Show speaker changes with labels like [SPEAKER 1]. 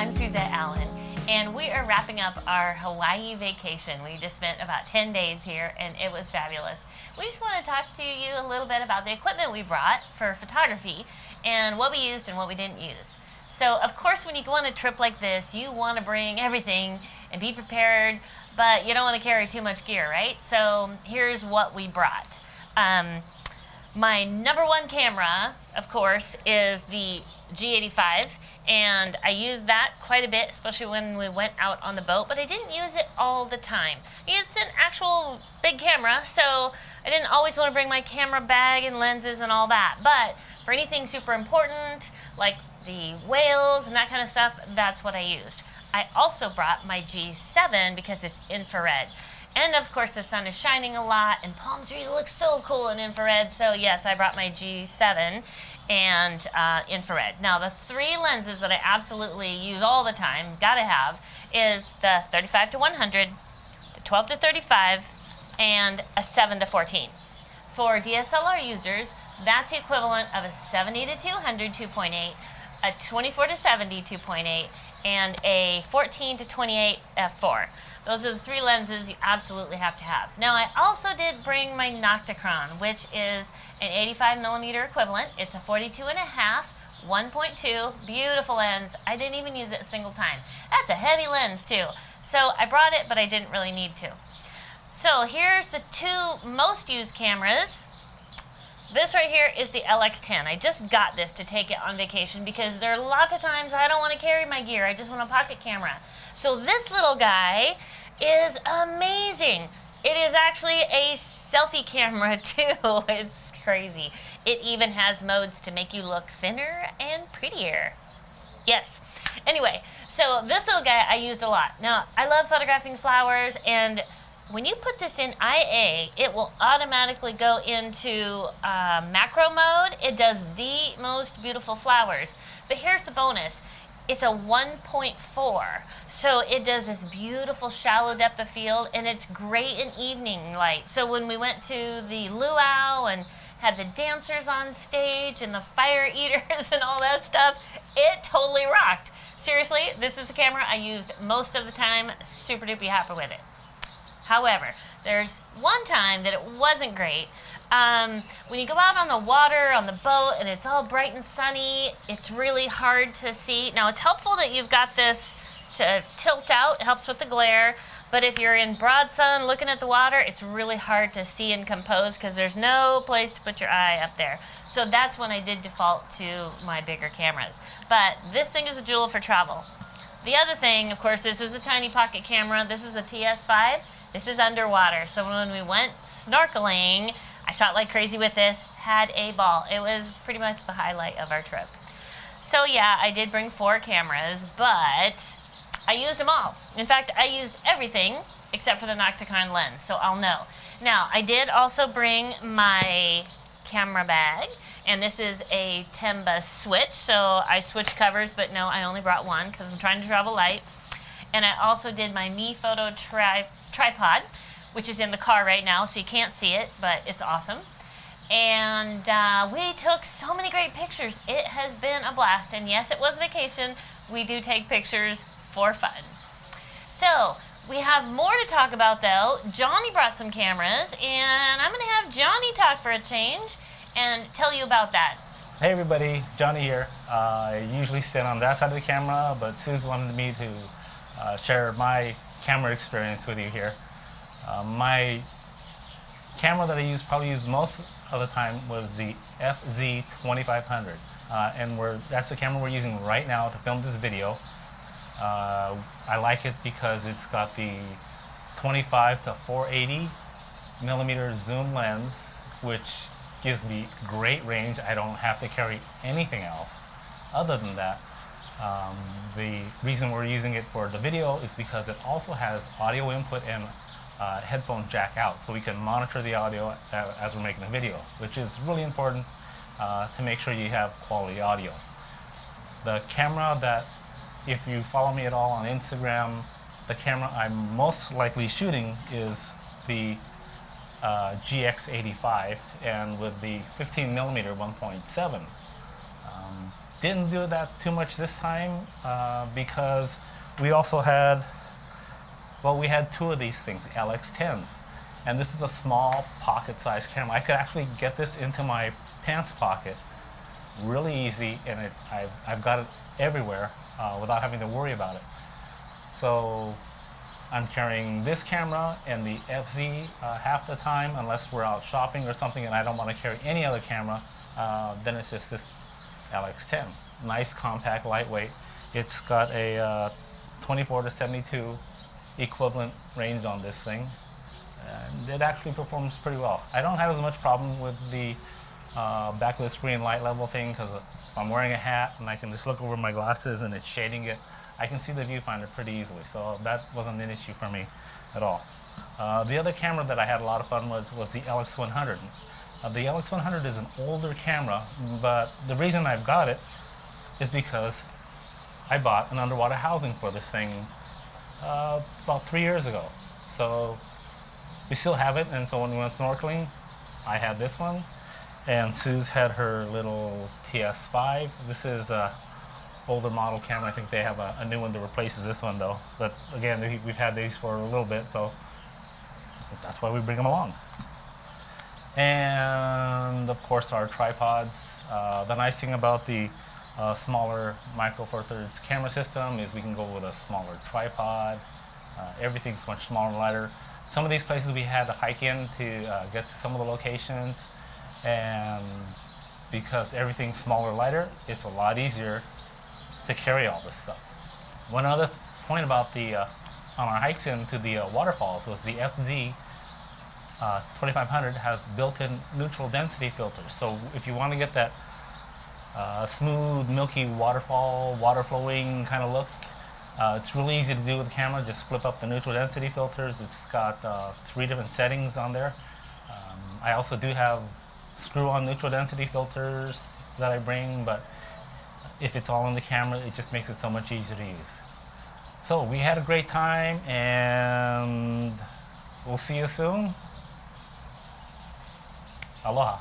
[SPEAKER 1] I'm Suzette Allen, and we are wrapping up our Hawaii vacation. We just spent about 10 days here, and it was fabulous. We just want to talk to you a little bit about the equipment we brought for photography and what we used and what we didn't use. So, of course, when you go on a trip like this, you want to bring everything and be prepared, but you don't want to carry too much gear, right? So, here's what we brought. My number one camera, of course, is the G85, and I used that quite a bit, especially when we went out on the boat, but I didn't use it all the time. It's an actual big camera, so I didn't always want to bring my camera bag and lenses and all that, but for anything super important, like the whales and that kind of stuff, that's what I used. I also brought my G7 because it's infrared. And of course the sun is shining a lot and palm trees look so cool in infrared, so yes, I brought my G7 and infrared. Now the three lenses that I absolutely use all the time, gotta have, is the 35 to 100, the 12 to 35, and a 7 to 14. For DSLR users, that's the equivalent of a 70 to 200 2.8, a 24 to 70 2.8, and a 14 to 28 f4. Those are the three lenses you absolutely have to have. Now, I also did bring my Nocticron, which is an 85mm equivalent. It's a 42.5, 1.2, beautiful lens. I didn't even use it a single time. That's a heavy lens, too. So I brought it, but I didn't really need to. So here's the two most used cameras. This right here is the LX10. I just got this to take it on vacation because there are lots of times I don't want to carry my gear. I just want a pocket camera. So this little guy is amazing. It is actually a selfie camera too. It's crazy. It even has modes to make you look thinner and prettier. Yes. Anyway, so this little guy I used a lot. Now, I love photographing flowers, and when you put this in IA, it will automatically go into macro mode. It does the most beautiful flowers. But here's the bonus. It's a 1.4, so it does this beautiful shallow depth of field, and it's great in evening light. So when we went to the luau and had the dancers on stage and the fire eaters and all that stuff, it totally rocked. Seriously, this is the camera I used most of the time. Super duper happy with it. However, there's one time that it wasn't great. When you go out on the water, on the boat, and it's all bright and sunny, it's really hard to see. Now, it's helpful that you've got this to tilt out. It helps with the glare. But if you're in broad sun looking at the water, it's really hard to see and compose because there's no place to put your eye up there. So that's when I did default to my bigger cameras. But this thing is a jewel for travel. The other thing, of course, this is a tiny pocket camera. This is the TS5. This is underwater. So when we went snorkeling, I shot like crazy with this, had a ball. It was pretty much the highlight of our trip. So yeah, I did bring 4 cameras, but I used them all. In fact, I used everything except for the Nocticron lens, so I'll know. Now, I did also bring my camera bag, and this is a Tenba Switch, so I switched covers, but no, I only brought one because I'm trying to travel light. And I also did my MeFOTO Tripod, which is in the car right now, so you can't see it, but it's awesome. And we took so many great pictures. It has been a blast, and yes, it was vacation. We do take pictures for fun. So, we have more to talk about though. Jonny brought some cameras, and I'm gonna have Jonny talk for a change and tell you about that.
[SPEAKER 2] Hey everybody, Jonny here. I usually stand on that side of the camera, but Suze wanted me to share my camera experience with you here. My camera that I probably use most of the time was the FZ2500, and that's the camera we're using right now to film this video. I like it because it's got the 25 to 480 millimeter zoom lens, which gives me great range. I don't have to carry anything else. Other than that, the reason we're using it for the video is because it also has audio input and headphone jack out, so we can monitor the audio as we're making a video, which is really important to make sure you have quality audio. The camera that, if you follow me at all on Instagram, the camera I'm most likely shooting is the G85, and with the 15mm 1.7. didn't do that too much this time because we also had, well, we had two of these things, LX10s. And this is a small pocket-sized camera. I could actually get this into my pants pocket really easy, and I've got it everywhere without having to worry about it. So I'm carrying this camera and the FZ half the time, unless we're out shopping or something and I don't want to carry any other camera. Then it's just this LX10. Nice, compact, lightweight. It's got a 24 to 72 equivalent range on this thing. And it actually performs pretty well. I don't have as much problem with the back of the screen light level thing, because if I'm wearing a hat and I can just look over my glasses and it's shading it, I can see the viewfinder pretty easily. So that wasn't an issue for me at all. The other camera that I had a lot of fun was the LX100. The LX100 is an older camera, but the reason I've got it is because I bought an underwater housing for this thing about 3 years ago. So we still have it, and so when we went snorkeling, I had this one, and Suze had her little TS5. This is an older model camera. I think they have a new one that replaces this one, though. But again, we've had these for a little bit, so that's why we bring them along. And of course, our tripods. The nice thing about the smaller Micro Four Thirds camera system is we can go with a smaller tripod. Everything's much smaller and lighter. Some of these places we had to hike in to get to some of the locations, and because everything's smaller and lighter, it's a lot easier to carry all this stuff. One other point about the on our hikes into the waterfalls was the FZ2500 has built-in neutral density filters. So if you want to get that smooth, milky waterfall, water flowing kind of look, it's really easy to do with the camera. Just flip up the neutral density filters. It's got 3 different settings on there. I also do have screw-on neutral density filters that I bring, but if it's all in the camera, it just makes it so much easier to use. So we had a great time, and we'll see you soon. Aloha.